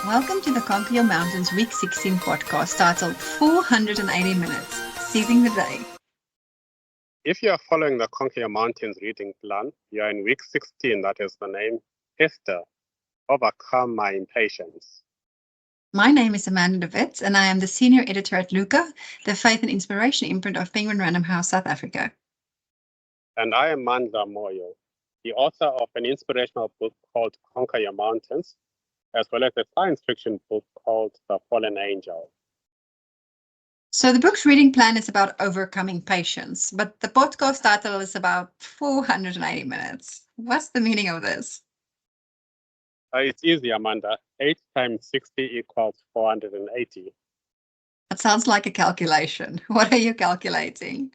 Welcome to the Conquer Your Mountains Week 16 podcast titled 480 Minutes, Seizing the Day. If you are following the Conquer Your Mountains reading plan, you are in week 16, that is the name, Esther, Overcome My Impatience. My name is Amanda and I am the senior editor at Luca, the faith and inspiration imprint of Penguin Random House, South Africa. And I am Mandla the author of an inspirational book called Conquer Your Mountains, as well as a science fiction book called The Fallen Angel. So the book's reading plan is about overcoming patience, but the podcast title is about 480 minutes. What's the meaning of this? It's easy, Amanda. 8 times 60 equals 480. That sounds like a calculation. What are you calculating?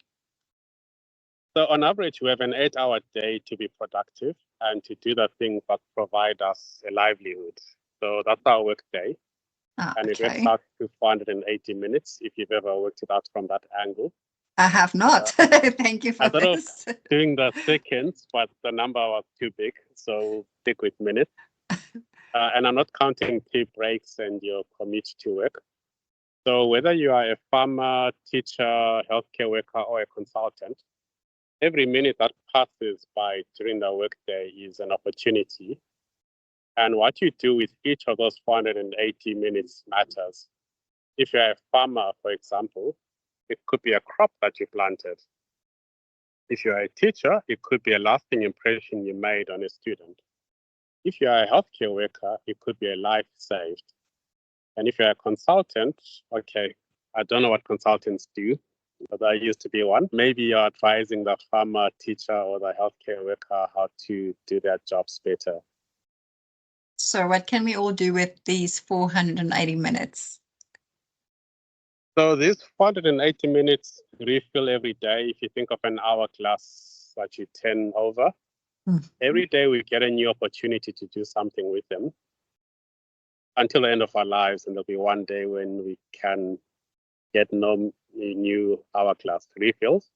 So on average, we have an 8-hour day to be productive and to do the things that provide us a livelihood. So that's our workday. And it works out to 480 minutes if you've ever worked it out from that angle. I have not. Thank you for this. I thought of doing the seconds, but the number was too big, so stick with minutes. And I'm not counting tea breaks and your commute to work. So whether you are a farmer, teacher, healthcare worker, or a consultant, every minute that passes by during the workday is an opportunity. And what you do with each of those 480 minutes matters. If you're a farmer, for example, it could be a crop that you planted. If you're a teacher, it could be a lasting impression you made on a student. If you're a healthcare worker, it could be a life saved. And if you're a consultant, okay, I don't know what consultants do, but I used to be one. Maybe you're advising the farmer, teacher, or the healthcare worker how to do their jobs better. So what can we all do with these 480 minutes? So these 480 minutes refill every day. If you think of an hourglass that you turn over, every day we get a new opportunity to do something with them until the end of our lives. And there'll be one day when we can get no new hourglass refills.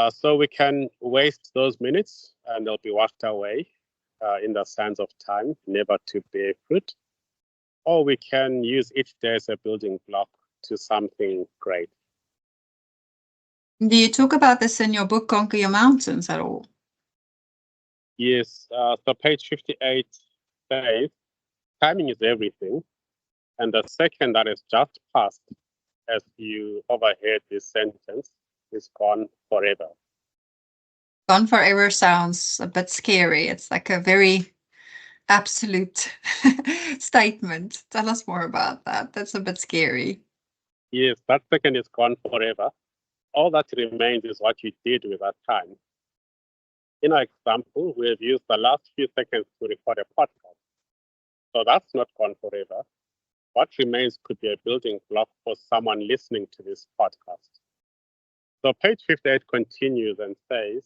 So we can waste those minutes and they'll be washed away in the sands of time, never to bear fruit. Or we can use each day as a building block to something great. Do you talk about this in your book, Conquer Your Mountains, at all? Yes. So page 58 says, timing is everything. And the second that is just passed, as you overheard this sentence, is gone forever. Gone forever sounds a bit scary. It's like a very absolute statement. Tell us more about that. That's a bit scary. Yes, that second is gone forever. All that remains is what you did with that time. In our example, we have used the last few seconds to record a podcast. So that's not gone forever. What remains could be a building block for someone listening to this podcast. So page 58 continues and says,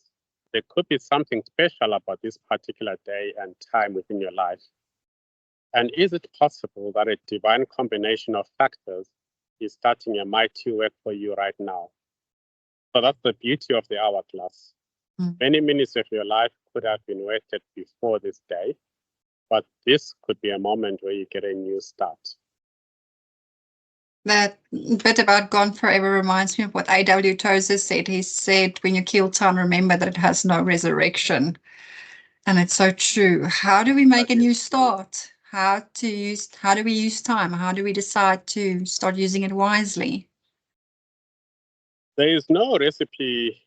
there could be something special about this particular day and time within your life. And is it possible that a divine combination of factors is starting a mighty work for you right now? So that's the beauty of the hourglass. Many minutes of your life could have been wasted before this day, but this could be a moment where you get a new start. That bit about gone forever reminds me of what A.W. Tozer said. He said, when you kill time, remember that it has no resurrection. And it's so true. How do we make a new start? How do we use time? How do we decide to start using it wisely? There is no recipe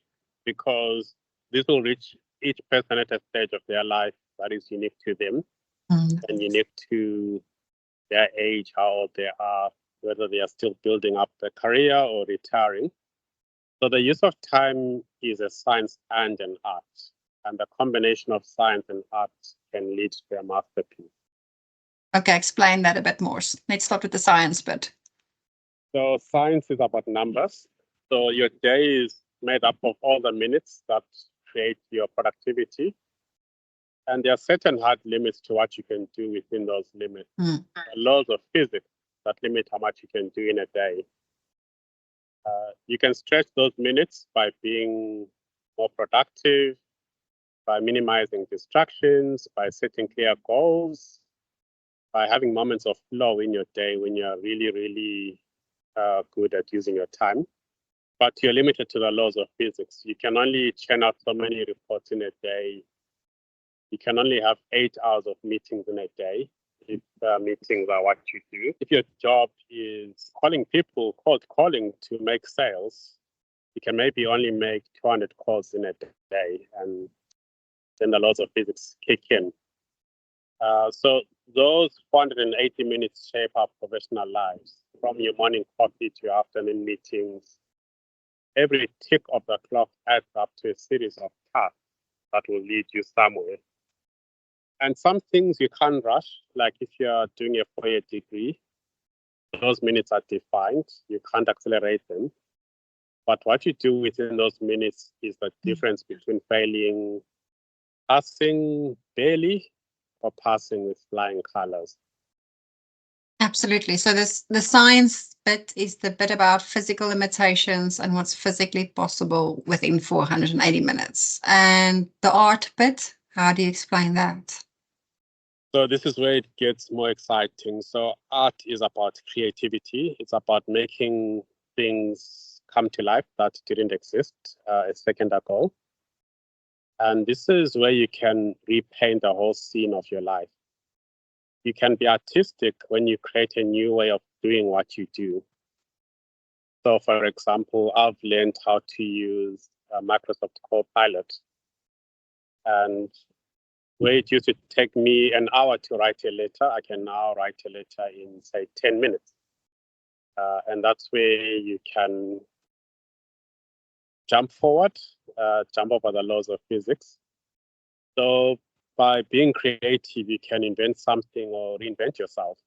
because this will reach each person at a stage of their life that is unique to them and unique to their age, how old they are, whether they are still building up their career or retiring. So the use of time is a science and an art. And the combination of science and art can lead to a masterpiece. Okay, explain that a bit more. Let's start with the science bit. So science is about numbers. So your day is made up of all the minutes that create your productivity. And there are certain hard limits to what you can do within those limits. The laws of physics that limit how much you can do in a day. You can stretch those minutes by being more productive, by minimizing distractions, by setting clear goals, by having moments of flow in your day when you're really, really good at using your time. But you're limited to the laws of physics. You can only churn out so many reports in a day. You can only have 8 hours of meetings in a day if meetings are what you do. If your job is calling people, cold calling to make sales, you can maybe only make 200 calls in a day, and then the laws of physics kick in. So those 480 minutes shape our professional lives, from your morning coffee to your afternoon meetings. Every tick of the clock adds up to a series of tasks that will lead you somewhere. And some things you can't rush, like if you're doing a 4-year degree, those minutes are defined, you can't accelerate them. But what you do within those minutes is the difference between passing barely or passing with flying colors. Absolutely. So the science bit is the bit about physical limitations and what's physically possible within 480 minutes. And the art bit, how do you explain that? So this is where it gets more exciting. So art is about creativity. It's about making things come to life that didn't exist a second ago. And this is where you can repaint the whole scene of your life. You can be artistic when you create a new way of doing what you do. So for example, I've learned how to use Microsoft Copilot. And where it used to take me an hour to write a letter, I can now write a letter in, say, 10 minutes. And that's where you can jump forward, jump over the laws of physics. So by being creative, you can invent something or reinvent yourself.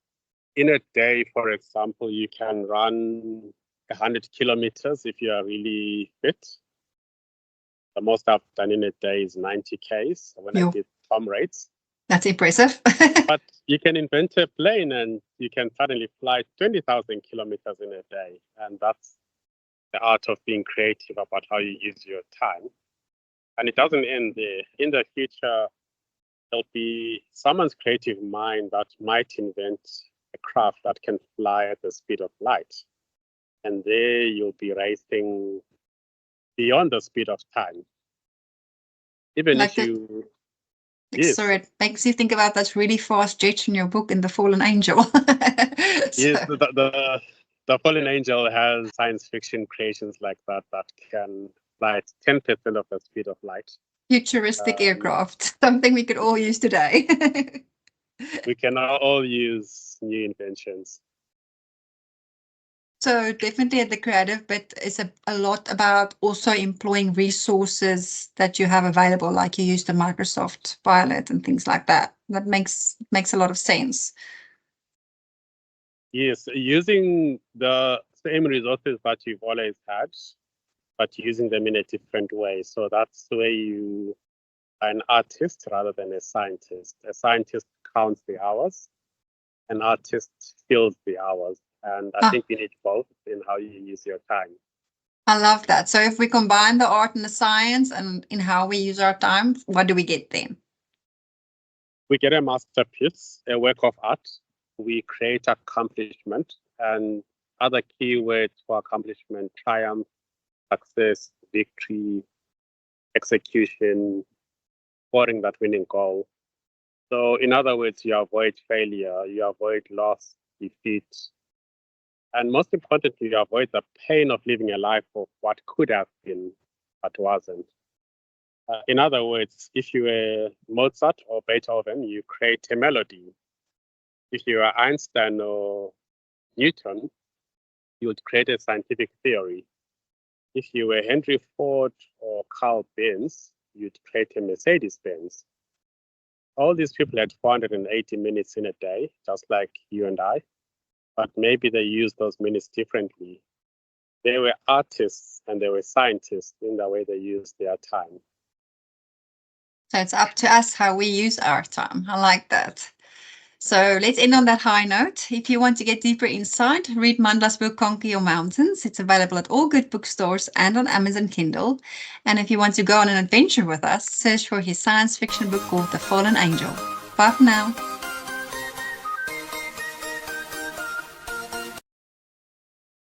In a day, for example, you can run 100 kilometers if you are really fit. The most I've done in a day is 90 Ks when I did Tom rates. That's impressive. But you can invent a plane and you can suddenly fly 20,000 kilometers in a day. And that's the art of being creative about how you use your time. And it doesn't end there. In the future, there'll be someone's creative mind that might invent a craft that can fly at the speed of light. And there you'll be racing beyond the speed of time. Even like if you... Yes. So it makes you think about that really fast jet in your book, In the Fallen Angel. Yes, the Fallen Angel has science fiction creations like that can fly at 10% of the speed of light. Futuristic aircraft, something we could all use today. We can all use new inventions. So definitely the creative bit is a lot about also employing resources that you have available, like you use the Microsoft Pilot and things like that. That makes a lot of sense. Yes, using the same resources that you've always had, but using them in a different way. So that's where you are an artist rather than a scientist. A scientist counts the hours, an artist fills the hours. And I think you need both in how you use your time. I love that. So if we combine the art and the science and in how we use our time, what do we get then? We get a masterpiece, a work of art. We create accomplishment, and other keywords for accomplishment: triumph, success, victory, execution, scoring that winning goal. So in other words, you avoid failure, you avoid loss, defeat, and most importantly, you avoid the pain of living a life of what could have been but wasn't. In other words, if you were Mozart or Beethoven, you create a melody. If you are Einstein or Newton, you would create a scientific theory. If you were Henry Ford or Carl Benz, you'd create a Mercedes-Benz. All these people had 480 minutes in a day, just like you and I, but maybe they used those minutes differently. They were artists and they were scientists in the way they used their time. So it's up to us how we use our time. I like that. So let's end on that high note. If you want to get deeper insight, read Mandla's book, Conquer Your Mountains. It's available at all good bookstores and on Amazon Kindle. And if you want to go on an adventure with us, search for his science fiction book called The Fallen Angel. Bye for now.